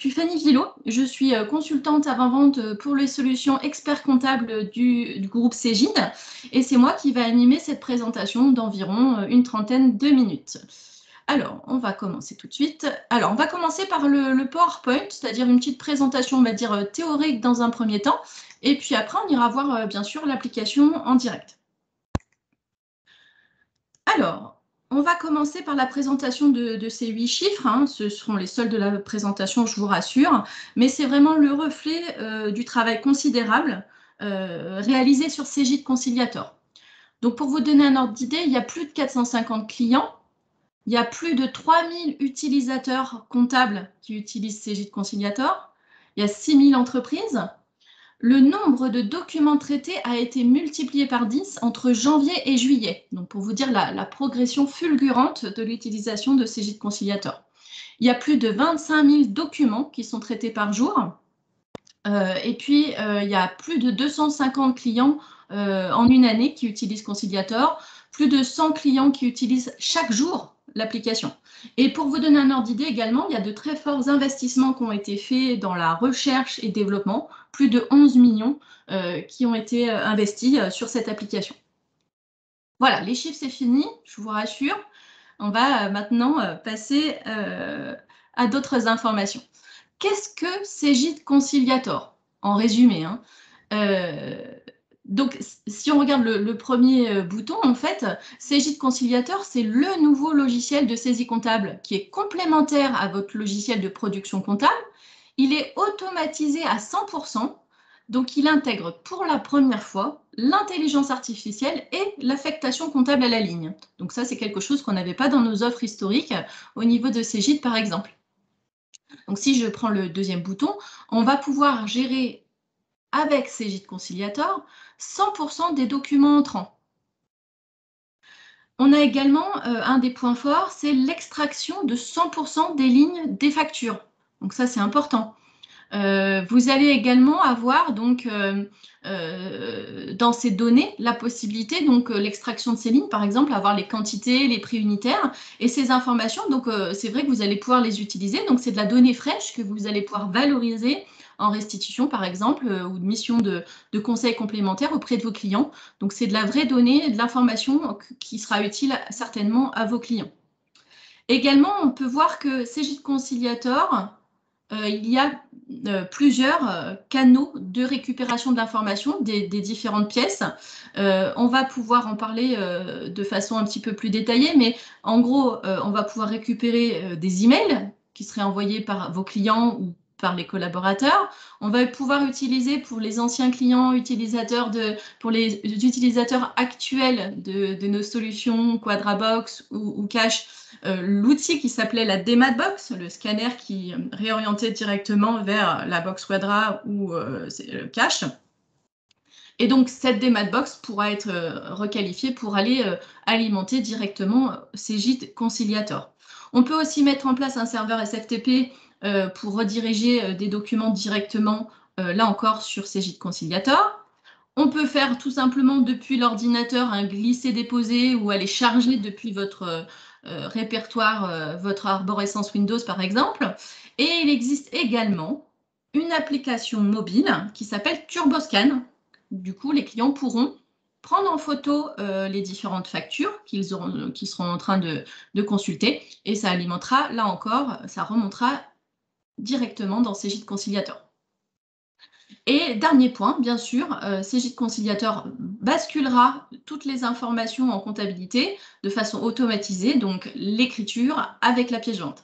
suis Fanny Villot, je suis consultante avant-vente pour les solutions experts comptables du groupe Cégide et c'est moi qui vais animer cette présentation d'environ une trentaine de minutes. Alors, on va commencer tout de suite. Alors, on va commencer par le PowerPoint, c'est-à-dire une petite présentation, on va dire, théorique dans un premier temps, et puis après, on ira voir, bien sûr, l'application en direct. Alors, on va commencer par la présentation de ces 8 chiffres. Hein. Ce seront les seuls de la présentation, je vous rassure. Mais c'est vraiment le reflet du travail considérable réalisé sur Cégide Conciliator. Donc, pour vous donner un ordre d'idée, il y a plus de 450 clients. Il y a plus de 3000 utilisateurs comptables qui utilisent Cégide Conciliator. Il y a 6000 entreprises. Le nombre de documents traités a été multiplié par 10 entre janvier et juillet. Donc, pour vous dire la progression fulgurante de l'utilisation de Cégide Conciliator. Il y a plus de 25 000 documents qui sont traités par jour. Et puis, il y a plus de 250 clients en une année qui utilisent Conciliator, plus de 100 clients qui utilisent chaque jour l'application. Et pour vous donner un ordre d'idée également, il y a de très forts investissements qui ont été faits dans la recherche et développement, plus de 11 millions qui ont été investis sur cette application. Voilà, les chiffres, c'est fini, je vous rassure. On va maintenant passer à d'autres informations. Qu'est-ce que Cégide Conciliator? En résumé, hein. Donc, si on regarde le premier bouton, en fait, Cégide Conciliator, c'est le nouveau logiciel de saisie comptable qui est complémentaire à votre logiciel de production comptable. Il est automatisé à 100%, donc il intègre pour la première fois l'intelligence artificielle et l'affectation comptable à la ligne. Donc ça, c'est quelque chose qu'on n'avait pas dans nos offres historiques au niveau de Cégide, par exemple. Donc si je prends le deuxième bouton, on va pouvoir gérer avec Cégide Conciliator 100% des documents entrants. On a également un des points forts, c'est l'extraction de 100% des lignes des factures. Donc ça, c'est important. Vous allez également avoir donc dans ces données la possibilité, donc l'extraction de ces lignes, par exemple, avoir les quantités, les prix unitaires et ces informations. Donc c'est vrai que vous allez pouvoir les utiliser. Donc c'est de la donnée fraîche que vous allez pouvoir valoriser en restitution, par exemple, ou de mission de conseil complémentaire auprès de vos clients. Donc c'est de la vraie donnée, de l'information qui sera utile certainement à vos clients. Également, on peut voir que Cégide Conciliator, il y a plusieurs canaux de récupération de l'information des différentes pièces. On va pouvoir en parler de façon un petit peu plus détaillée, mais en gros, on va pouvoir récupérer des emails qui seraient envoyés par vos clients ou par les collaborateurs. On va pouvoir utiliser pour les anciens clients utilisateurs, pour les utilisateurs actuels de nos solutions Quadrabox ou Cash, l'outil qui s'appelait la Dematbox, le scanner qui réorientait directement vers la box Quadra ou Cash. Et donc, cette Dematbox pourra être requalifiée pour aller alimenter directement Cégide Conciliator. On peut aussi mettre en place un serveur SFTP pour rediriger des documents directement, là encore, sur Cégide Conciliator. On peut faire tout simplement depuis l'ordinateur un glisser-déposer ou aller charger depuis votre répertoire, votre arborescence Windows par exemple. Et il existe également une application mobile qui s'appelle TurboScan. Du coup, les clients pourront prendre en photo les différentes factures qu'ils seront en train de consulter et ça alimentera, là encore, ça remontera directement dans Cégide Conciliator. Et dernier point, bien sûr, Cégide Conciliator basculera toutes les informations en comptabilité de façon automatisée, donc l'écriture avec la pièce jointe.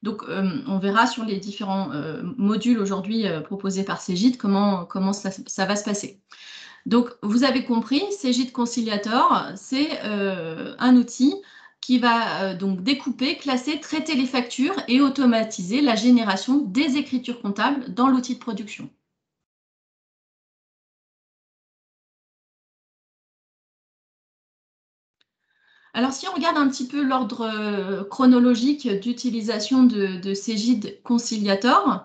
Donc, on verra sur les différents modules aujourd'hui proposés par Cégide comment ça va se passer. Donc, vous avez compris, Cégide Conciliator, c'est un outil qui va donc découper, classer, traiter les factures et automatiser la génération des écritures comptables dans l'outil de production. Alors, si on regarde un petit peu l'ordre chronologique d'utilisation de Cégide Conciliator,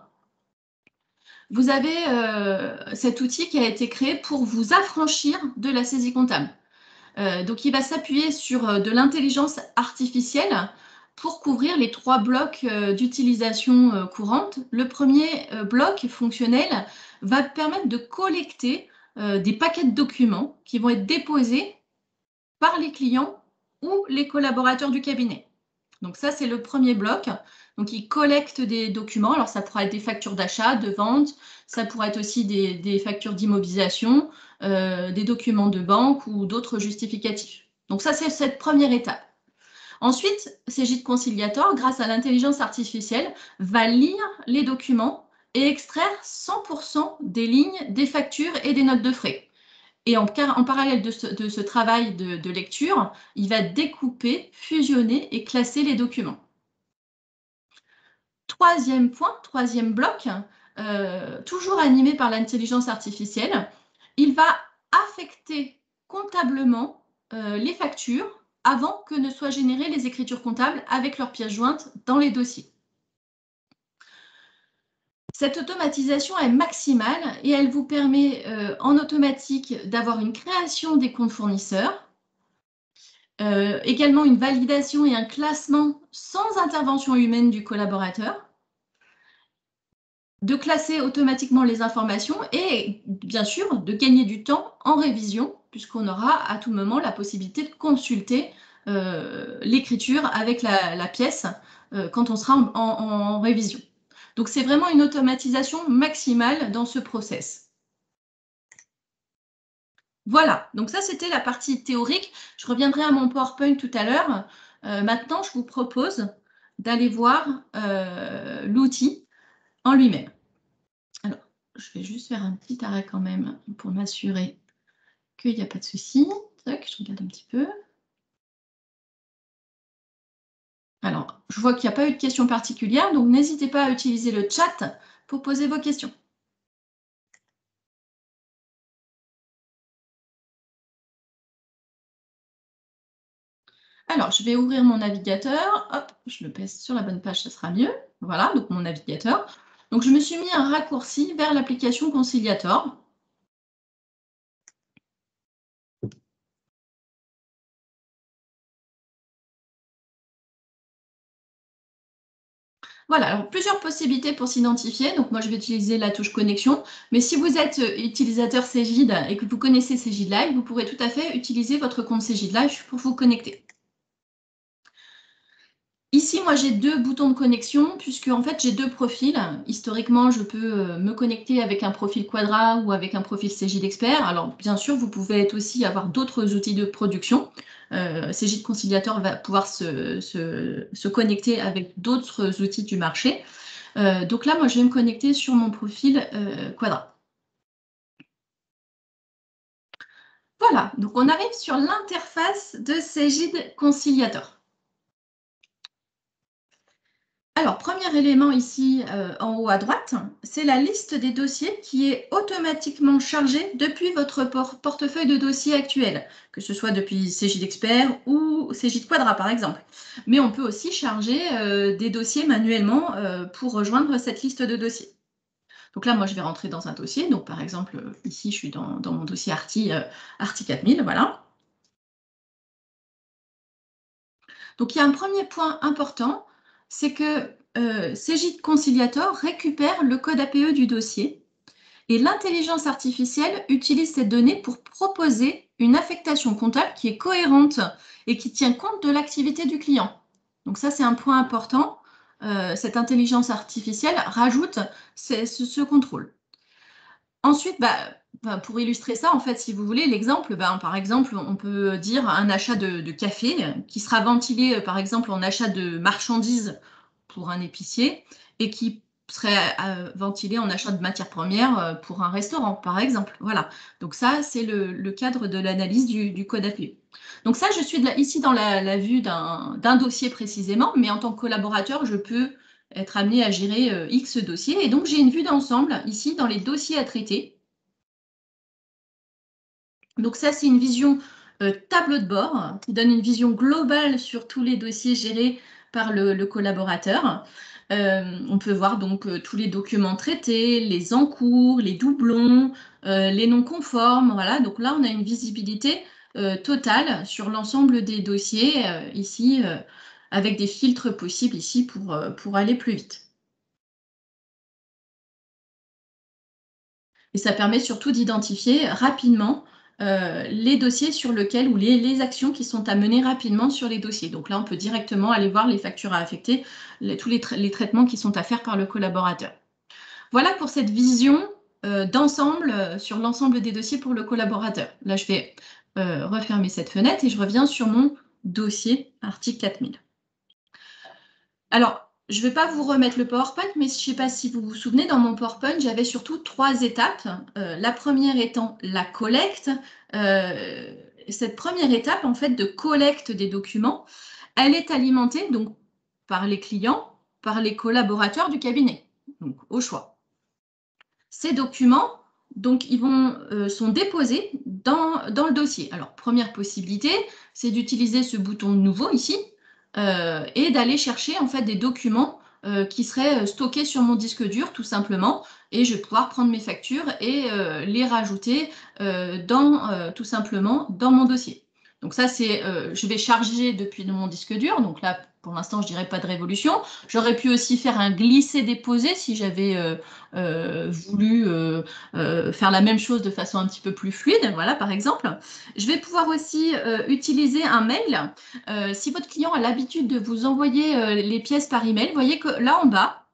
vous avez cet outil qui a été créé pour vous affranchir de la saisie comptable. Donc, il va s'appuyer sur de l'intelligence artificielle pour couvrir les 3 blocs d'utilisation courante. Le premier bloc fonctionnel va permettre de collecter des paquets de documents qui vont être déposés par les clients ou les collaborateurs du cabinet. Donc ça, c'est le premier bloc. Donc, il collecte des documents. Alors, ça pourrait être des factures d'achat, de vente, ça pourrait être aussi des factures d'immobilisation, des documents de banque ou d'autres justificatifs. Donc ça, c'est cette première étape. Ensuite, Cegid Conciliator, grâce à l'intelligence artificielle, va lire les documents et extraire 100% des lignes, des factures et des notes de frais. Et en parallèle de ce travail de lecture, il va découper, fusionner et classer les documents. Troisième point, troisième bloc, toujours animé par l'intelligence artificielle, il va affecter comptablement les factures avant que ne soient générées les écritures comptables avec leurs pièces jointes dans les dossiers. Cette automatisation est maximale et elle vous permet en automatique d'avoir une création des comptes fournisseurs, également une validation et un classement sans intervention humaine du collaborateur, de classer automatiquement les informations et bien sûr de gagner du temps en révision puisqu'on aura à tout moment la possibilité de consulter l'écriture avec la pièce quand on sera en révision. Donc c'est vraiment une automatisation maximale dans ce process. Voilà, donc ça c'était la partie théorique. Je reviendrai à mon PowerPoint tout à l'heure. Maintenant, je vous propose d'aller voir l'outil en lui-même. Alors, je vais juste faire un petit arrêt quand même pour m'assurer qu'il n'y a pas de souci. Tac, je regarde un petit peu. Alors, je vois qu'il n'y a pas eu de questions particulières, donc n'hésitez pas à utiliser le chat pour poser vos questions. Alors, je vais ouvrir mon navigateur. Hop, je le pèse sur la bonne page, ça sera mieux. Voilà, donc mon navigateur. Donc, je me suis mis un raccourci vers l'application Conciliator. Voilà, alors plusieurs possibilités pour s'identifier. Donc, moi, je vais utiliser la touche connexion. Mais si vous êtes utilisateur Cegid et que vous connaissez Cegid Live, vous pourrez tout à fait utiliser votre compte Cegid Live pour vous connecter. Ici, moi, j'ai 2 boutons de connexion puisque en fait, j'ai 2 profils. Historiquement, je peux me connecter avec un profil Quadra ou avec un profil Cegid Expert. Alors, bien sûr, vous pouvez aussi avoir d'autres outils de production. Cegid Conciliator va pouvoir se connecter avec d'autres outils du marché. Donc là, moi, je vais me connecter sur mon profil Quadra. Voilà, donc on arrive sur l'interface de Cegid Conciliator. Alors, premier élément ici en haut à droite, c'est la liste des dossiers qui est automatiquement chargée depuis votre portefeuille de dossiers actuel, que ce soit depuis Cegid Expert ou Cegid Quadra par exemple. Mais on peut aussi charger des dossiers manuellement pour rejoindre cette liste de dossiers. Donc là, moi, je vais rentrer dans un dossier. Donc, par exemple, ici, je suis dans mon dossier Arti 4000, voilà. Donc, il y a un premier point important, c'est que Cegid Conciliator récupère le code APE du dossier et l'intelligence artificielle utilise ces données pour proposer une affectation comptable qui est cohérente et qui tient compte de l'activité du client. Donc ça, c'est un point important. Cette intelligence artificielle rajoute ce contrôle. Ensuite, pour illustrer ça, en fait, si vous voulez, l'exemple, par exemple, on peut dire un achat de café qui sera ventilé, par exemple, en achat de marchandises pour un épicier et qui serait ventilé en achat de matières premières pour un restaurant, par exemple. Voilà. Donc ça, c'est le cadre de l'analyse du code APE. Donc ça, je suis ici dans la vue d'un dossier précisément, mais en tant que collaborateur, je peux être amené à gérer X dossiers. Et donc, j'ai une vue d'ensemble ici dans les dossiers à traiter. Donc ça, c'est une vision tableau de bord qui donne une vision globale sur tous les dossiers gérés par le collaborateur. On peut voir donc tous les documents traités, les encours, les doublons, les non conformes. Voilà, donc là, on a une visibilité totale sur l'ensemble des dossiers ici avec des filtres possibles ici pour aller plus vite. Et ça permet surtout d'identifier rapidement les dossiers sur lesquels ou les actions qui sont à mener rapidement sur les dossiers. Donc là, on peut directement aller voir les factures à affecter, tous les traitements qui sont à faire par le collaborateur. Voilà pour cette vision d'ensemble sur l'ensemble des dossiers pour le collaborateur. Là, je vais refermer cette fenêtre et je reviens sur mon dossier article 4000. Alors, je ne vais pas vous remettre le PowerPoint, mais je ne sais pas si vous vous souvenez, dans mon PowerPoint, j'avais surtout 3 étapes. La première étant la collecte. Cette première étape, en fait, de collecte des documents, elle est alimentée donc par les clients, par les collaborateurs du cabinet, donc au choix. Ces documents, donc, sont déposés dans le dossier. Alors, première possibilité, c'est d'utiliser ce bouton nouveau ici, et d'aller chercher en fait des documents qui seraient stockés sur mon disque dur tout simplement, et je vais pouvoir prendre mes factures et les rajouter tout simplement dans mon dossier. Donc ça, je vais charger depuis mon disque dur, donc là pour l'instant je dirais pas de révolution. J'aurais pu aussi faire un glisser-déposer si j'avais voulu faire la même chose de façon un petit peu plus fluide, voilà par exemple. Je vais pouvoir aussi utiliser un mail. Si votre client a l'habitude de vous envoyer les pièces par email, vous voyez que là en bas,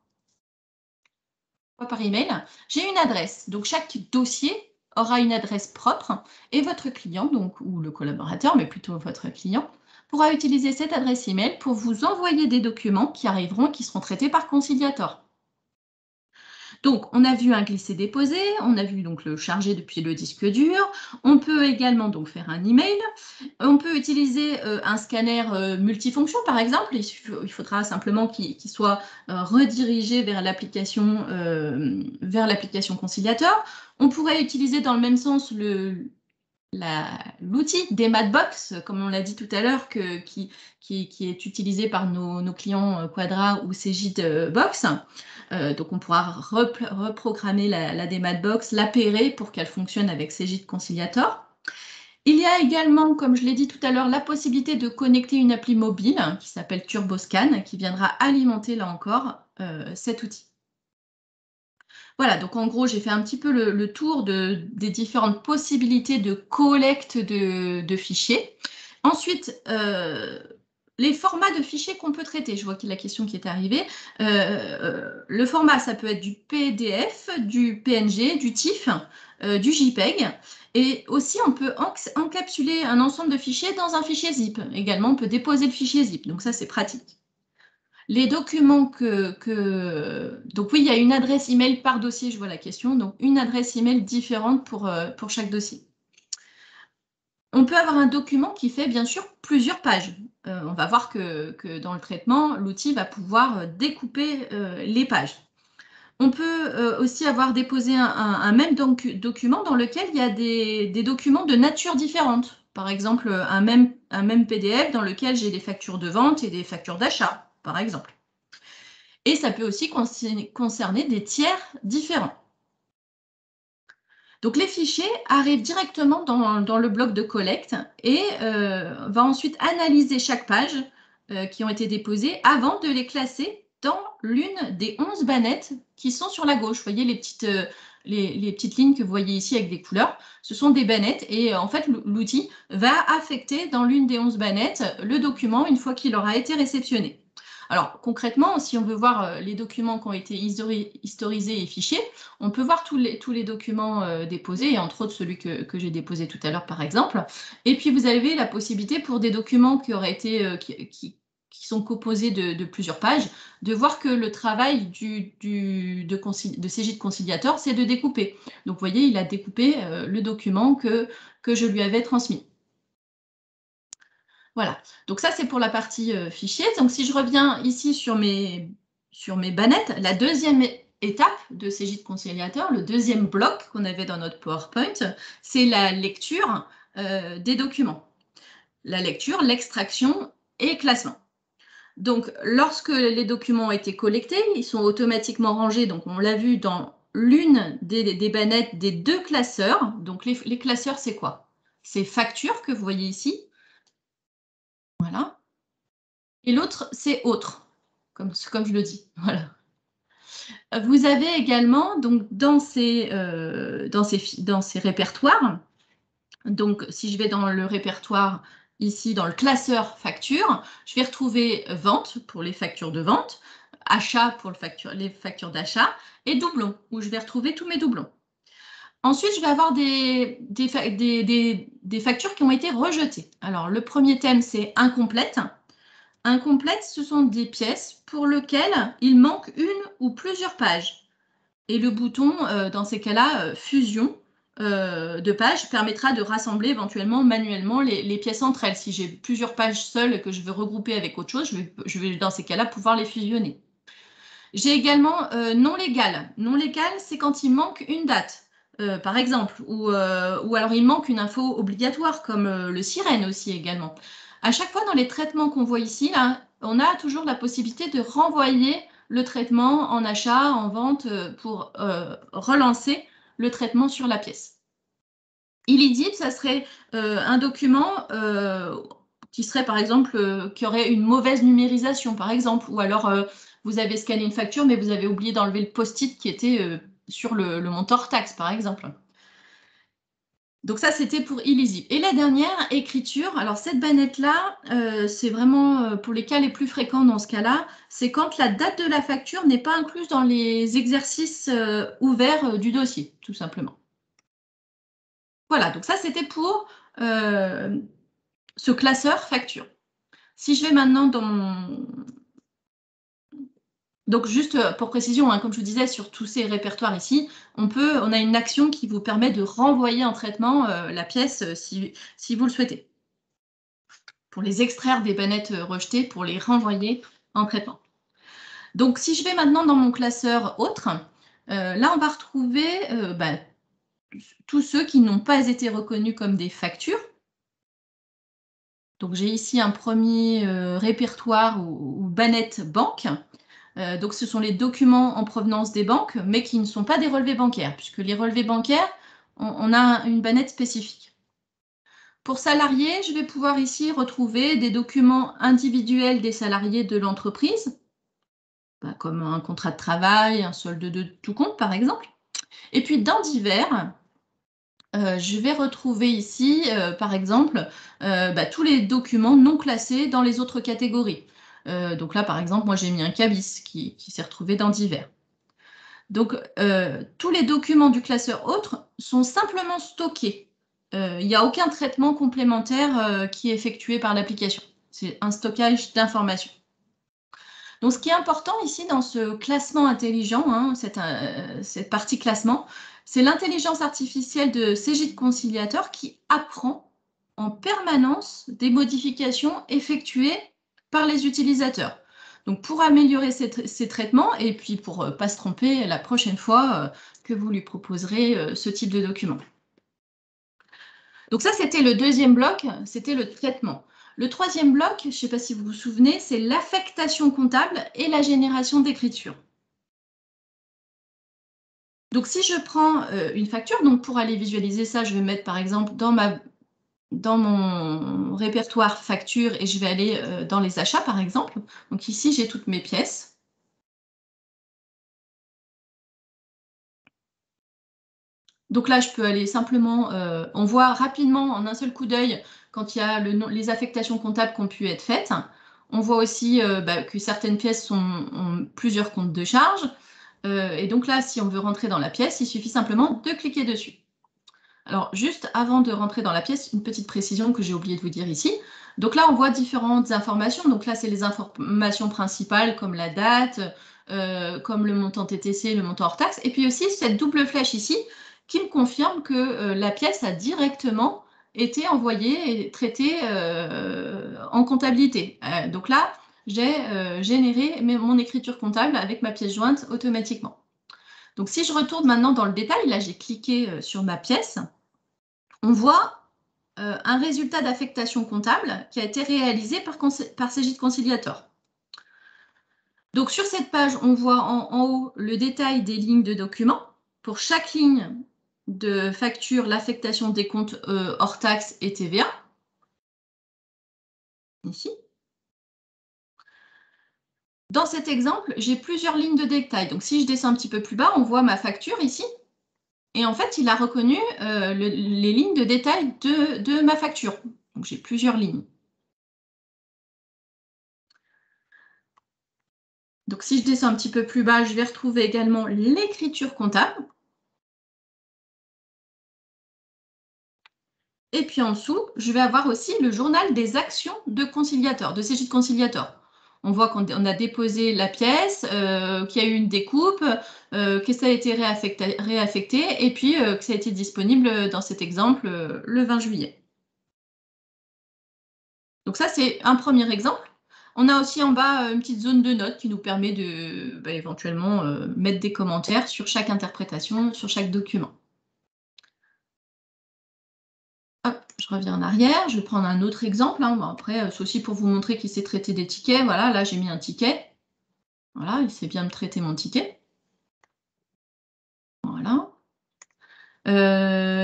par email, j'ai une adresse. Donc chaque dossier aura une adresse propre et votre client, donc, ou le collaborateur, mais plutôt votre client, pourra utiliser cette adresse email pour vous envoyer des documents qui arriveront et qui seront traités par Conciliator. Donc, on a vu un glisser-déposer, on a vu donc le charger depuis le disque dur. On peut également donc faire un email. On peut utiliser un scanner multifonction, par exemple. Il faudra simplement qu'il soit redirigé vers l'application Conciliator. On pourrait utiliser dans le même sens l'outil des Matbox, comme on l'a dit tout à l'heure, qui est utilisé par nos clients Quadra ou Cegid Box. Donc on pourra reprogrammer la Matbox, l'appairer pour qu'elle fonctionne avec Cegid Conciliator. Il y a également, comme je l'ai dit tout à l'heure, la possibilité de connecter une appli mobile qui s'appelle TurboScan, qui viendra alimenter, là encore, cet outil. Voilà, donc en gros, j'ai fait un petit peu le tour des différentes possibilités de collecte de fichiers. Ensuite, les formats de fichiers qu'on peut traiter. Je vois qu'il y a la question qui est arrivée. Le format, ça peut être du PDF, du PNG, du TIFF, du JPEG. Et aussi, on peut encapsuler un ensemble de fichiers dans un fichier zip. Également, on peut déposer le fichier zip. Donc ça, c'est pratique. Les documents Donc oui, il y a une adresse email par dossier, je vois la question. Donc une adresse email différente pour chaque dossier. On peut avoir un document qui fait bien sûr plusieurs pages. On va voir que dans le traitement, l'outil va pouvoir découper les pages. On peut aussi avoir déposé un même document dans lequel il y a des documents de nature différente. Par exemple, un même PDF dans lequel j'ai des factures de vente et des factures d'achat, par exemple. Et ça peut aussi concerner des tiers différents. Donc les fichiers arrivent directement dans le bloc de collecte et va ensuite analyser chaque page qui ont été déposées avant de les classer dans l'une des 11 bannettes qui sont sur la gauche. Vous voyez les petites lignes que vous voyez ici avec des couleurs. Ce sont des bannettes et en fait l'outil va affecter dans l'une des 11 bannettes le document une fois qu'il aura été réceptionné. Alors concrètement, si on veut voir les documents qui ont été historisés et fichiers, on peut voir tous les documents déposés, et entre autres celui que j'ai déposé tout à l'heure par exemple. Et puis vous avez la possibilité pour des documents qui auraient été, qui sont composés de plusieurs pages, de voir que le travail de Cegid Conciliator, c'est de découper. Donc vous voyez, il a découpé le document que je lui avais transmis. Voilà, donc ça c'est pour la partie fichier. Donc si je reviens ici sur mes bannettes, la deuxième étape de Cegid Conciliator, le deuxième bloc qu'on avait dans notre PowerPoint, c'est la lecture des documents. La lecture, l'extraction et classement. Donc lorsque les documents ont été collectés, ils sont automatiquement rangés, donc on l'a vu dans l'une des bannettes des 2 classeurs. Donc les classeurs, c'est quoi? C'est factures que vous voyez ici. Voilà. Et l'autre, c'est autre, comme je le dis. Voilà. Vous avez également, donc, dans ces répertoires, donc si je vais dans le répertoire, ici dans le classeur facture, je vais retrouver vente pour les factures de vente, achat pour les factures d'achat, et doublons, où je vais retrouver tous mes doublons. Ensuite, je vais avoir des factures qui ont été rejetées. Alors, le premier thème, c'est incomplète. Incomplète, ce sont des pièces pour lesquelles il manque une ou plusieurs pages. Et le bouton, dans ces cas-là, fusion de pages, permettra de rassembler éventuellement manuellement les pièces entre elles. Si j'ai plusieurs pages seules et que je veux regrouper avec autre chose, je vais dans ces cas-là pouvoir les fusionner. J'ai également non légal. Non légal, c'est quand il manque une date, par exemple, ou alors il manque une info obligatoire, comme le sirène aussi également. À chaque fois dans les traitements qu'on voit ici, là, on a toujours la possibilité de renvoyer le traitement en achat, en vente, pour relancer le traitement sur la pièce. Illisible, ça serait un document qui serait, par exemple, qui aurait une mauvaise numérisation, par exemple, ou alors vous avez scanné une facture, mais vous avez oublié d'enlever le post-it qui était sur le montant hors taxe, par exemple. Donc ça, c'était pour illisible. Et la dernière, écriture. Alors cette bannette-là, c'est vraiment pour les cas les plus fréquents dans ce cas-là, c'est quand la date de la facture n'est pas incluse dans les exercices ouverts du dossier, tout simplement. Voilà, donc ça, c'était pour ce classeur facture. Si je vais maintenant dans mon... Donc juste pour précision, hein, comme je vous disais, sur tous ces répertoires ici, on a une action qui vous permet de renvoyer en traitement la pièce si vous le souhaitez. Pour les extraire des bannettes rejetées, pour les renvoyer en traitement. Donc si je vais maintenant dans mon classeur autre, là on va retrouver tous ceux qui n'ont pas été reconnus comme des factures. Donc j'ai ici un premier répertoire ou bannette banque. Donc ce sont les documents en provenance des banques, mais qui ne sont pas des relevés bancaires, puisque les relevés bancaires, on a une bannette spécifique. Pour salariés, je vais pouvoir ici retrouver des documents individuels des salariés de l'entreprise, comme un contrat de travail, un solde de tout compte par exemple. Et puis dans divers, je vais retrouver ici, par exemple, tous les documents non classés dans les autres catégories. Donc là, par exemple, moi j'ai mis un cabis qui s'est retrouvé dans divers. Donc, tous les documents du classeur autre sont simplement stockés. Il n'y a aucun traitement complémentaire qui est effectué par l'application. C'est un stockage d'informations. Donc, ce qui est important ici dans ce classement intelligent, hein, cette partie classement, c'est l'intelligence artificielle de Cegid Conciliator qui apprend en permanence des modifications effectuées par les utilisateurs. Donc, pour améliorer ces traitements et puis pour ne pas se tromper la prochaine fois que vous lui proposerez ce type de document. Donc ça, c'était le deuxième bloc, c'était le traitement. Le troisième bloc, je ne sais pas si vous vous souvenez, c'est l'affectation comptable et la génération d'écriture. Donc si je prends une facture, donc pour aller visualiser ça, je vais mettre par exemple dans mon répertoire facture et je vais aller dans les achats par exemple. Donc ici, j'ai toutes mes pièces. Donc là, je peux aller simplement, on voit rapidement en un seul coup d'œil quand il y a les affectations comptables qui ont pu être faites. On voit aussi que certaines pièces ont plusieurs comptes de charge. Et donc là, si on veut rentrer dans la pièce, il suffit simplement de cliquer dessus. Alors, juste avant de rentrer dans la pièce, une petite précision que j'ai oublié de vous dire ici. Donc là, on voit différentes informations. Donc là, c'est les informations principales comme la date, comme le montant TTC, le montant hors taxe. Et puis aussi cette double flèche ici qui me confirme que la pièce a directement été envoyée et traitée en comptabilité. Donc là, j'ai généré mon écriture comptable avec ma pièce jointe automatiquement. Donc si je retourne maintenant dans le détail, là j'ai cliqué sur ma pièce, on voit un résultat d'affectation comptable qui a été réalisé par Cegid Conciliator. Donc sur cette page, on voit en haut le détail des lignes de documents. Pour chaque ligne de facture, l'affectation des comptes hors taxes et TVA. Ici. Dans cet exemple, j'ai plusieurs lignes de détail. Donc, si je descends un petit peu plus bas, on voit ma facture ici. Et en fait, il a reconnu les lignes de détail de ma facture. Donc, j'ai plusieurs lignes. Donc, si je descends un petit peu plus bas, je vais retrouver également l'écriture comptable. Et puis en dessous, je vais avoir aussi le journal des actions de conciliateur, de CJ de conciliateur. On voit qu'on a déposé la pièce, qu'il y a eu une découpe, que ça a été réaffecté et puis que ça a été disponible dans cet exemple le 20 juillet. Donc ça, c'est un premier exemple. On a aussi en bas une petite zone de notes qui nous permet de éventuellement mettre des commentaires sur chaque interprétation, sur chaque document. Hop, je reviens en arrière, je vais prendre un autre exemple. Bon, après, c'est aussi pour vous montrer qu'il sait traiter des tickets. Voilà, là, j'ai mis un ticket. Voilà, il sait bien me traiter mon ticket. Voilà.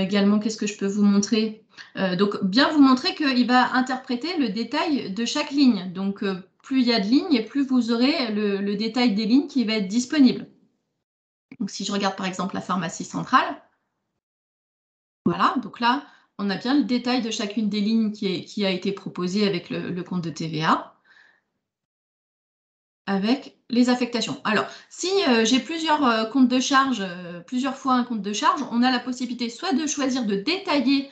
Également, qu'est-ce que je peux vous montrer? Donc, bien vous montrer qu'il va interpréter le détail de chaque ligne. Donc, plus il y a de lignes, et plus vous aurez le détail des lignes qui va être disponible. Donc, si je regarde par exemple la pharmacie centrale, voilà, donc là, on a bien le détail de chacune des lignes qui a été proposée avec le compte de TVA, avec les affectations. Alors, si j'ai plusieurs comptes de charge, plusieurs fois un compte de charge, on a la possibilité soit de choisir de détailler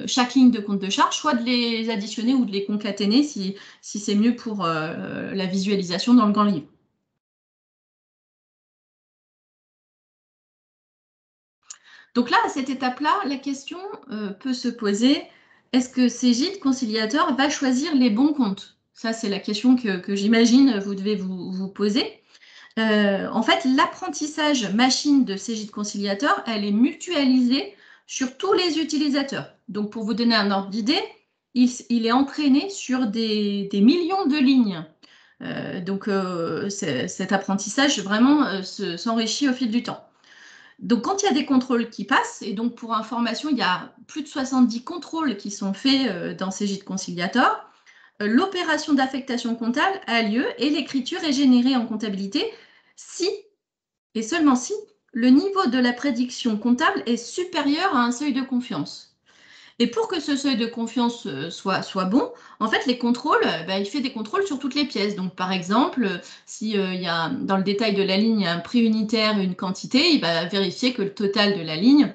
chaque ligne de compte de charge, soit de les additionner ou de les concaténer si c'est mieux pour la visualisation dans le grand livre. Donc là, à cette étape-là, la question peut se poser, est-ce que Cégide conciliateur va choisir les bons comptes? Ça, c'est la question que j'imagine vous devez vous poser. En fait, l'apprentissage machine de Cégide conciliateur, elle est mutualisée sur tous les utilisateurs. Donc, pour vous donner un ordre d'idée, il est entraîné sur des millions de lignes. Donc, cet apprentissage vraiment s'enrichit au fil du temps. Donc, quand il y a des contrôles qui passent, et donc pour information, il y a plus de 70 contrôles qui sont faits dans Cégide conciliateur, l'opération d'affectation comptable a lieu et l'écriture est générée en comptabilité si, et seulement si, le niveau de la prédiction comptable est supérieur à un seuil de confiance. Et pour que ce seuil de confiance soit bon, en fait, les contrôles, il fait des contrôles sur toutes les pièces. Donc, par exemple, si y a, dans le détail de la ligne, il y a un prix unitaire et une quantité, il va vérifier que le total de la ligne,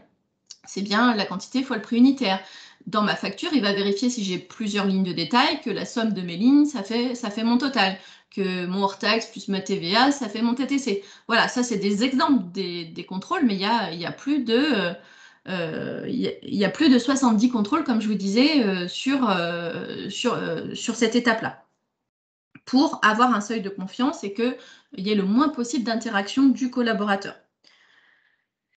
c'est bien la quantité fois le prix unitaire. Dans ma facture, il va vérifier si j'ai plusieurs lignes de détail, que la somme de mes lignes, ça fait mon total, que mon hors-taxe plus ma TVA, ça fait mon TTC. Voilà, ça c'est des exemples des contrôles, mais il y a plus de... il y a plus de 70 contrôles, comme je vous disais, sur cette étape-là, pour avoir un seuil de confiance et qu'il y ait le moins possible d'interaction du collaborateur.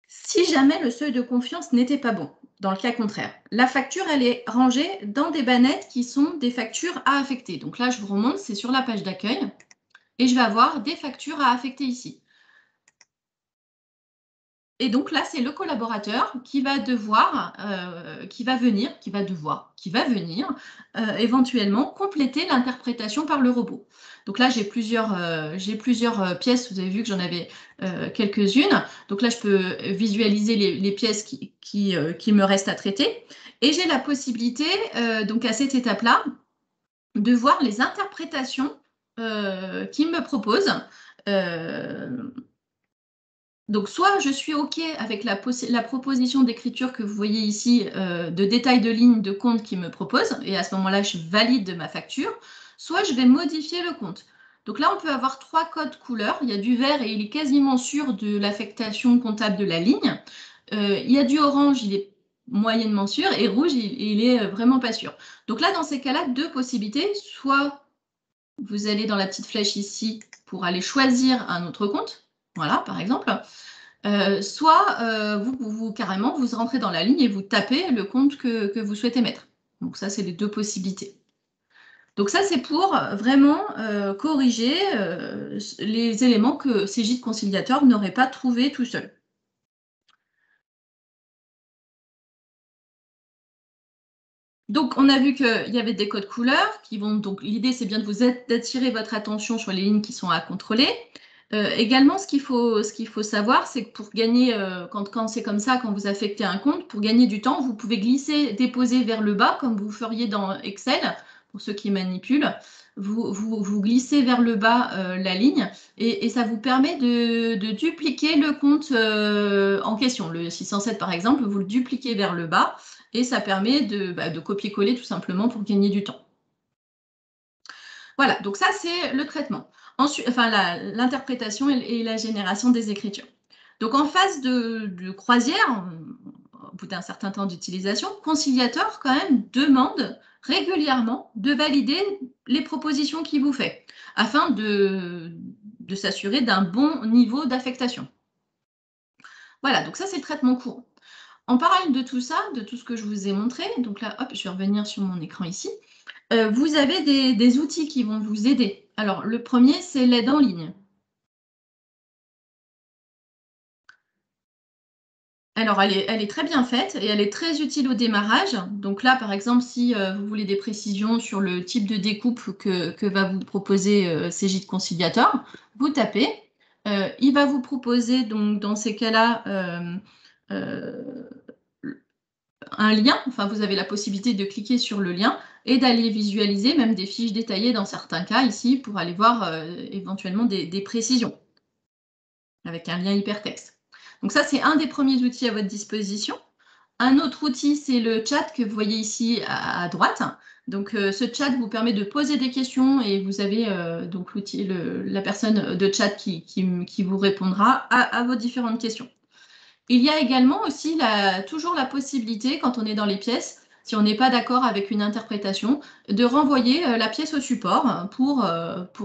Si jamais le seuil de confiance n'était pas bon, dans le cas contraire, la facture, elle est rangée dans des bannettes qui sont des factures à affecter. Donc là, je vous remonte, c'est sur la page d'accueil, et je vais avoir des factures à affecter ici. Et donc là, c'est le collaborateur qui va devoir, qui va venir éventuellement compléter l'interprétation par le robot. Donc là, j'ai plusieurs pièces. Vous avez vu que j'en avais quelques-unes. Donc là, je peux visualiser les pièces qui me restent à traiter. Et j'ai la possibilité, donc à cette étape-là, de voir les interprétations qu'il me propose. Donc, soit je suis OK avec la proposition d'écriture que vous voyez ici, de détail de ligne de compte qu'il me propose, et à ce moment-là, je valide ma facture, soit je vais modifier le compte. Donc là, on peut avoir 3 codes couleurs. Il y a du vert et il est quasiment sûr de l'affectation comptable de la ligne. Il y a du orange, il est moyennement sûr, et rouge, il est vraiment pas sûr. Donc là, dans ces cas-là, 2 possibilités. Soit vous allez dans la petite flèche ici pour aller choisir un autre compte. Voilà, par exemple. Soit carrément, vous rentrez dans la ligne et vous tapez le compte que vous souhaitez mettre. Donc ça, c'est les 2 possibilités. Donc ça, c'est pour vraiment corriger les éléments que Cégide conciliateur n'aurait pas trouvés tout seul. Donc, on a vu qu'il y avait des codes couleurs qui vont. Donc, l'idée, c'est bien d'attirer votre attention sur les lignes qui sont à contrôler. Également, ce qu'il faut savoir, c'est que pour gagner, quand c'est comme ça, quand vous affectez un compte, pour gagner du temps, vous pouvez glisser, déposer vers le bas, comme vous feriez dans Excel, pour ceux qui manipulent. Vous glissez vers le bas la ligne et ça vous permet de dupliquer le compte en question. Le 607, par exemple, vous le dupliquez vers le bas et ça permet de copier-coller tout simplement pour gagner du temps. Voilà, donc ça, c'est le traitement. Ensuite, enfin, l'interprétation et la génération des écritures. Donc, en phase de croisière, au bout d'un certain temps d'utilisation, Conciliator, quand même, demande régulièrement de valider les propositions qu'il vous fait, afin de s'assurer d'un bon niveau d'affectation. Voilà, donc ça, c'est le traitement courant. En parallèle de tout ça, de tout ce que je vous ai montré, donc là, hop, je vais revenir sur mon écran ici, vous avez des outils qui vont vous aider. Alors, le premier, c'est l'aide en ligne. Alors, elle est très bien faite et elle est très utile au démarrage. Donc là, par exemple, si vous voulez des précisions sur le type de découpe que va vous proposer Cegid Conciliator, vous tapez. Il va vous proposer, donc, dans ces cas-là, un lien. Enfin, vous avez la possibilité de cliquer sur le lien et d'aller visualiser même des fiches détaillées dans certains cas ici pour aller voir éventuellement des précisions avec un lien hypertexte. Donc ça, c'est un des premiers outils à votre disposition. Un autre outil, c'est le chat que vous voyez ici à droite. Donc ce chat vous permet de poser des questions et vous avez donc l'outil, la personne de chat qui vous répondra à vos différentes questions. Il y a également aussi toujours la possibilité, quand on est dans les pièces, si on n'est pas d'accord avec une interprétation, de renvoyer la pièce au support pour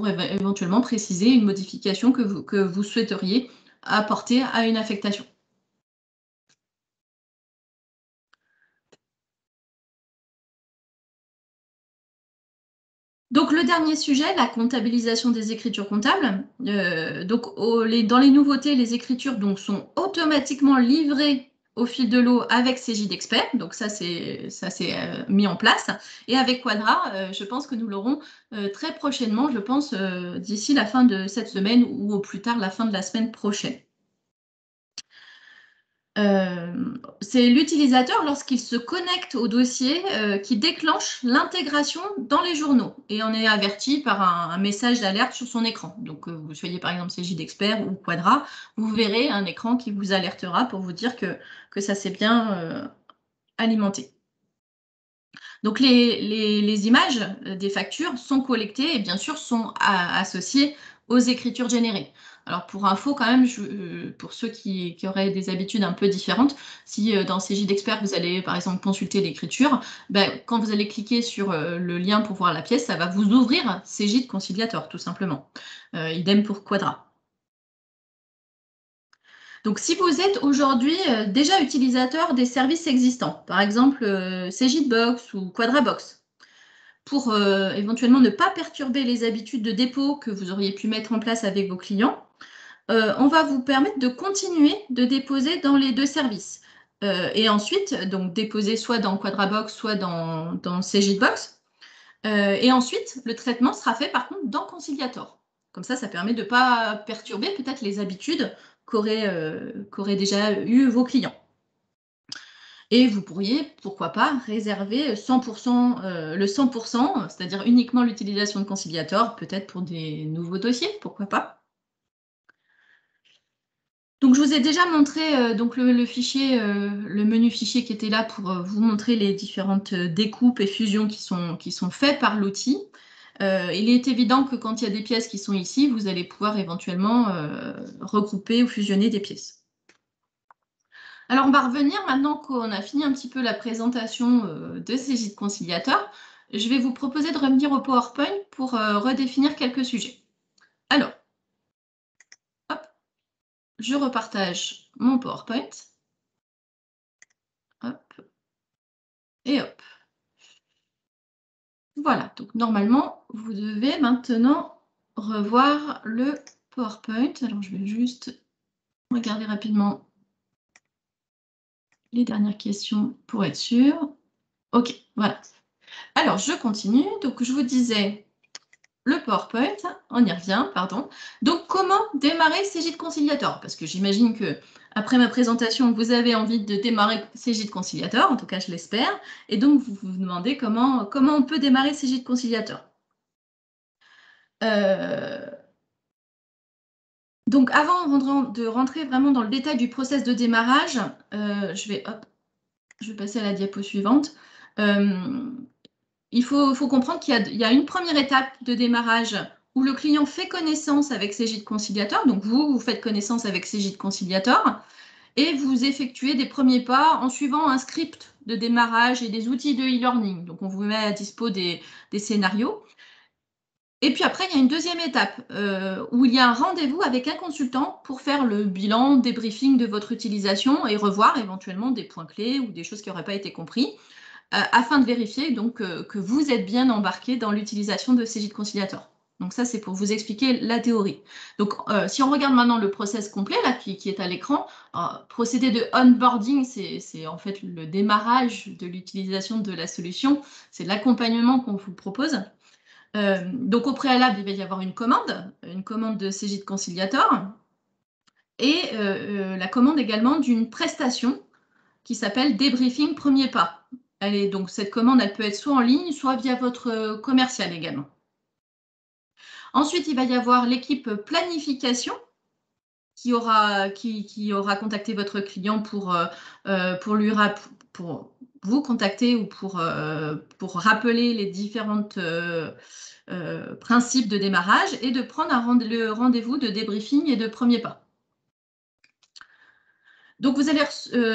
éventuellement préciser une modification que vous souhaiteriez apporter à une affectation. Donc le dernier sujet, la comptabilisation des écritures comptables. Donc dans les nouveautés, les écritures donc, sont automatiquement livrées au fil de l'eau avec Cegid Expert. Donc ça c'est mis en place. Et avec Quadra, je pense que nous l'aurons très prochainement, je pense d'ici la fin de cette semaine ou au plus tard la fin de la semaine prochaine. C'est l'utilisateur, lorsqu'il se connecte au dossier, qui déclenche l'intégration dans les journaux et on est averti par un message d'alerte sur son écran. Donc, vous soyez par exemple Cegid Expert ou Quadra, vous verrez un écran qui vous alertera pour vous dire que ça s'est bien alimenté. Donc, les images des factures sont collectées et bien sûr sont associées aux écritures générées. Alors pour info quand même, pour ceux qui auraient des habitudes un peu différentes, si dans Cegid Expert vous allez par exemple consulter l'écriture, ben, quand vous allez cliquer sur le lien pour voir la pièce, ça va vous ouvrir Cegid Conciliator tout simplement. Idem pour Quadra. Donc, si vous êtes aujourd'hui déjà utilisateur des services existants, par exemple Cegidbox ou Quadrabox, pour éventuellement ne pas perturber les habitudes de dépôt que vous auriez pu mettre en place avec vos clients, on va vous permettre de continuer de déposer dans les deux services. Et ensuite, donc déposer soit dans Quadrabox, soit dans Cegidbox. Et ensuite, le traitement sera fait par contre dans Conciliator. Comme ça permet de ne pas perturber peut-être les habitudes qu'auraient déjà eu vos clients. Et vous pourriez, pourquoi pas, réserver 100%, le 100%, c'est-à-dire uniquement l'utilisation de Conciliator, peut-être pour des nouveaux dossiers, pourquoi pas. Donc, je vous ai déjà montré donc le fichier, le menu fichier qui était là pour vous montrer les différentes découpes et fusions qui sont faites par l'outil. Il est évident que quand il y a des pièces qui sont ici, vous allez pouvoir éventuellement regrouper ou fusionner des pièces. Alors, on va revenir maintenant qu'on a fini un petit peu la présentation de Cegid Conciliator. Je vais vous proposer de revenir au PowerPoint pour redéfinir quelques sujets. Alors, hop, je repartage mon PowerPoint. Hop, et hop. Voilà, donc normalement, vous devez maintenant revoir le PowerPoint. Alors, je vais juste regarder rapidement les dernières questions pour être sûr. OK, voilà. Alors, je continue. Donc, je vous disais le PowerPoint, on y revient, pardon. Donc, comment démarrer Cégide Conciliator? Parce que j'imagine que après ma présentation, vous avez envie de démarrer Cégide Conciliator, en tout cas, je l'espère. Et donc, vous vous demandez comment on peut démarrer Cégide Conciliator. Donc, avant de rentrer vraiment dans le détail du process de démarrage, je vais passer à la diapo suivante. Il faut comprendre qu'il y a une première étape de démarrage où le client fait connaissance avec Cégide Conciliator. Donc, vous faites connaissance avec Cégide Conciliator et vous effectuez des premiers pas en suivant un script de démarrage et des outils de e-learning. Donc, on vous met à dispo des scénarios. Et puis après, il y a une deuxième étape où il y a un rendez-vous avec un consultant pour faire le bilan, débriefing de votre utilisation et revoir éventuellement des points clés ou des choses qui n'auraient pas été comprises afin de vérifier donc, que vous êtes bien embarqué dans l'utilisation de Cégide Conciliator. Donc ça, c'est pour vous expliquer la théorie. Donc, si on regarde maintenant le process complet là, qui est à l'écran, procédé de onboarding, c'est en fait le démarrage de l'utilisation de la solution. C'est l'accompagnement qu'on vous propose. Donc, au préalable, il va y avoir une commande de Cégide Conciliator et la commande également d'une prestation qui s'appelle Débriefing Premier Pas. Donc, cette commande, elle peut être soit en ligne, soit via votre commercial également. Ensuite, il va y avoir l'équipe planification qui aura contacté votre client pour vous contacter ou pour rappeler les différentes principes de démarrage et de prendre le rendez-vous de débriefing et de premier pas. Donc, vous allez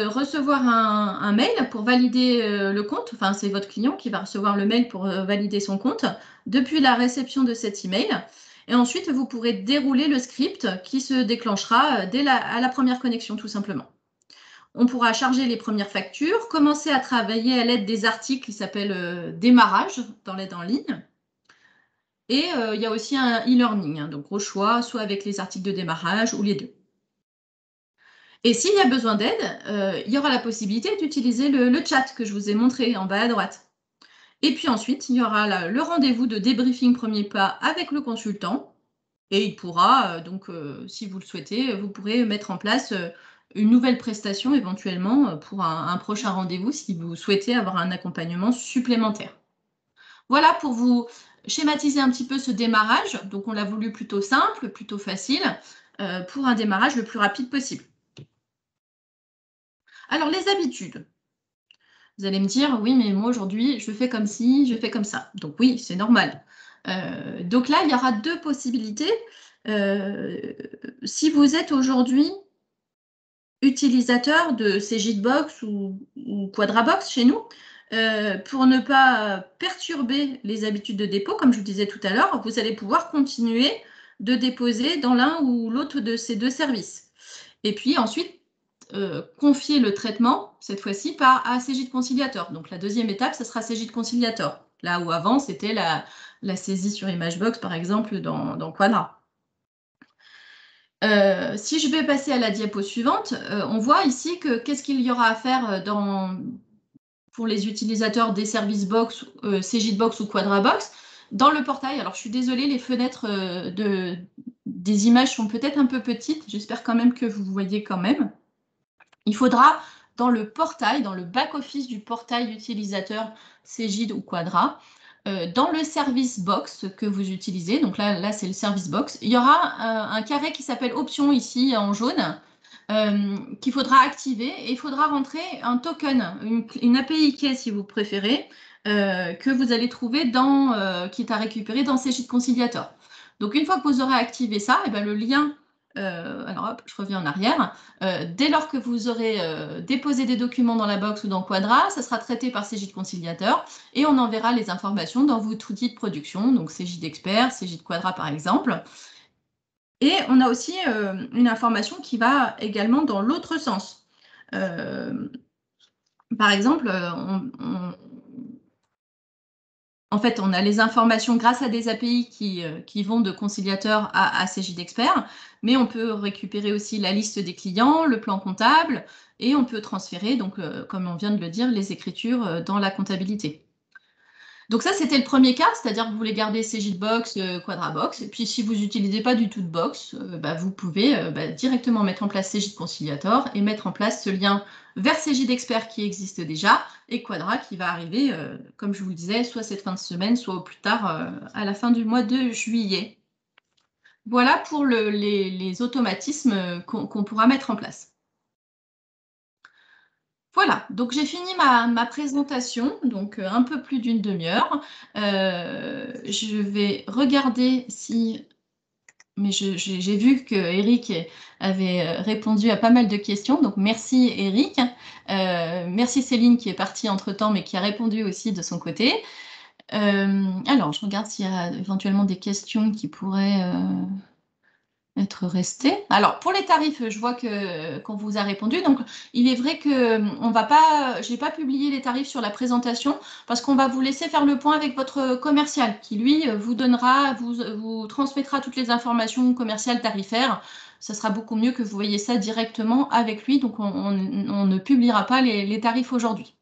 recevoir un mail pour valider le compte. Enfin, c'est votre client qui va recevoir le mail pour valider son compte depuis la réception de cet email. Et ensuite, vous pourrez dérouler le script qui se déclenchera à la première connexion, tout simplement. On pourra charger les premières factures, commencer à travailler à l'aide des articles qui s'appellent démarrage dans l'aide en ligne. Et il y a aussi un e-learning, donc au choix, soit avec les articles de démarrage ou les deux. Et s'il y a besoin d'aide, il y aura la possibilité d'utiliser le chat que je vous ai montré en bas à droite. Et puis ensuite, il y aura le rendez-vous de débriefing premier pas avec le consultant. Et il pourra, si vous le souhaitez, vous pourrez mettre en place une nouvelle prestation éventuellement pour un prochain rendez-vous si vous souhaitez avoir un accompagnement supplémentaire. Voilà pour vous schématiser un petit peu ce démarrage. Donc, on l'a voulu plutôt simple, plutôt facile, pour un démarrage le plus rapide possible. Alors, les habitudes. Vous allez me dire, oui, mais moi aujourd'hui, je fais comme ci, je fais comme ça. Donc oui, c'est normal. Donc là, il y aura deux possibilités. Si vous êtes aujourd'hui utilisateur de Cegidbox ou Quadrabox chez nous, pour ne pas perturber les habitudes de dépôt, comme je vous disais tout à l'heure, vous allez pouvoir continuer de déposer dans l'un ou l'autre de ces deux services. Et puis ensuite, confier le traitement, cette fois-ci, à Cégide Conciliator. Donc la deuxième étape, ce sera Cégide Conciliator. Là où avant, c'était la saisie sur Imagebox, par exemple, dans Quadra. Si je vais passer à la diapo suivante, on voit ici que qu'est-ce qu'il y aura à faire pour les utilisateurs des services box, Cegidbox ou Quadrabox. Dans le portail, alors je suis désolée, les fenêtres des images sont peut-être un peu petites, j'espère quand même que vous voyez quand même. Il faudra, dans le portail, dans le back-office du portail utilisateur Cegid ou Quadra, dans le service box que vous utilisez, donc là c'est le service box, il y aura un carré qui s'appelle options ici en jaune, qu'il faudra activer et il faudra rentrer un token, une API key si vous préférez, que vous allez trouver qui est à récupérer dans Cegid Conciliator. Donc une fois que vous aurez activé ça, et bien le lien, alors hop, je reviens en arrière, dès lors que vous aurez déposé des documents dans la box ou dans Quadra, ça sera traité par Cegid Conciliator et on enverra les informations dans votre outil de production, donc Cegid Expert, Cegid Quadra par exemple. Et on a aussi une information qui va également dans l'autre sens. Par exemple, En fait, on a les informations grâce à des API qui vont de conciliateur à Cegid Expert, mais on peut récupérer aussi la liste des clients, le plan comptable, et on peut transférer, donc, comme on vient de le dire, les écritures dans la comptabilité. Donc ça, c'était le premier cas, c'est-à-dire que vous voulez garder Cegidbox, Quadrabox, et puis si vous n'utilisez pas du tout de box, vous pouvez directement mettre en place Cegid Conciliator et mettre en place ce lien vers Cegid Expert qui existe déjà, et Quadra qui va arriver, comme je vous le disais, soit cette fin de semaine, soit au plus tard à la fin du mois de juillet. Voilà pour les automatismes qu'on pourra mettre en place. Voilà, donc j'ai fini ma présentation, donc un peu plus d'une demi-heure. Je vais regarder si... Mais j'ai vu que Eric avait répondu à pas mal de questions, donc merci Eric. Merci Céline qui est partie entre-temps, mais qui a répondu aussi de son côté. Alors, je regarde s'il y a éventuellement des questions qui pourraient... être resté. Alors, pour les tarifs, je vois qu'on vous a répondu. Donc, il est vrai que je n'ai pas publié les tarifs sur la présentation parce qu'on va vous laisser faire le point avec votre commercial qui, lui, vous transmettra toutes les informations commerciales tarifaires. Ça sera beaucoup mieux que vous voyez ça directement avec lui. Donc, on ne publiera pas les tarifs aujourd'hui.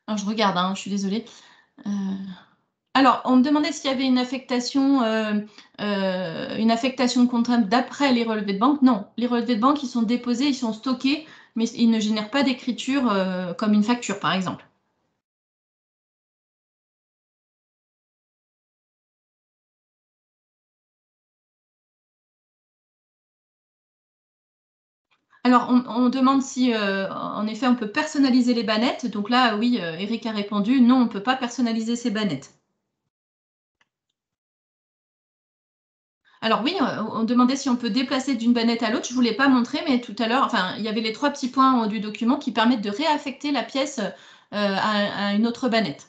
Alors, je regarde, hein, je suis désolée. Euh, Alors, on me demandait s'il y avait une affectation de comptable d'après les relevés de banque. Non, les relevés de banque, ils sont déposés, ils sont stockés, mais ils ne génèrent pas d'écriture comme une facture, par exemple. Alors, on demande si, en effet, on peut personnaliser les bannettes. Donc là, oui, Eric a répondu, non, on ne peut pas personnaliser ces bannettes. Alors oui, on demandait si on peut déplacer d'une bannette à l'autre. Je ne vous l'ai pas montré, mais tout à l'heure, enfin, il y avait les trois petits points en haut du document qui permettent de réaffecter la pièce à une autre bannette.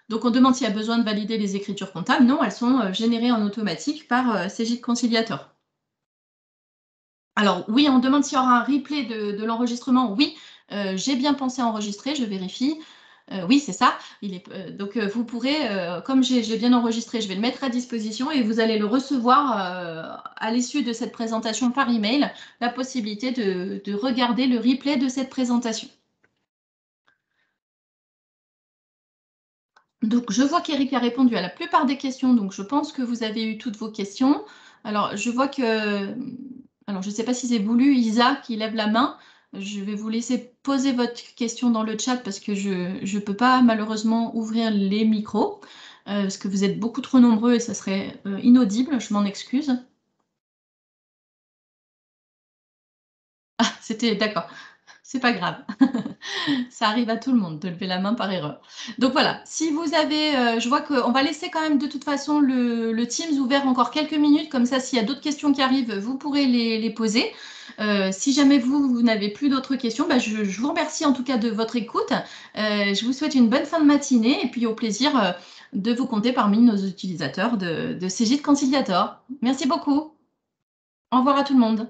Donc on demande s'il y a besoin de valider les écritures comptables. Non, elles sont générées en automatique par Cegid Conciliator. Alors oui, on demande s'il y aura un replay de l'enregistrement. Oui, j'ai bien pensé à enregistrer, je vérifie. Oui, c'est ça. Donc vous pourrez, comme j'ai bien enregistré, je vais le mettre à disposition et vous allez le recevoir à l'issue de cette présentation par email, la possibilité de regarder le replay de cette présentation. Donc, je vois qu'Eric a répondu à la plupart des questions, donc je pense que vous avez eu toutes vos questions. Alors, je vois que, alors je ne sais pas si c'est voulu, Isa qui lève la main. Je vais vous laisser poser votre question dans le chat parce que je ne peux pas malheureusement ouvrir les micros parce que vous êtes beaucoup trop nombreux et ça serait inaudible, je m'en excuse. Ah, c'était d'accord. C'est pas grave. Ça arrive à tout le monde de lever la main par erreur. Donc voilà, si vous avez, je vois qu'on va laisser quand même de toute façon le Teams ouvert encore quelques minutes, comme ça s'il y a d'autres questions qui arrivent, vous pourrez les poser. Si jamais vous n'avez plus d'autres questions, je vous remercie en tout cas de votre écoute. Je vous souhaite une bonne fin de matinée et puis au plaisir de vous compter parmi nos utilisateurs de Cegid Conciliator. Merci beaucoup. Au revoir à tout le monde.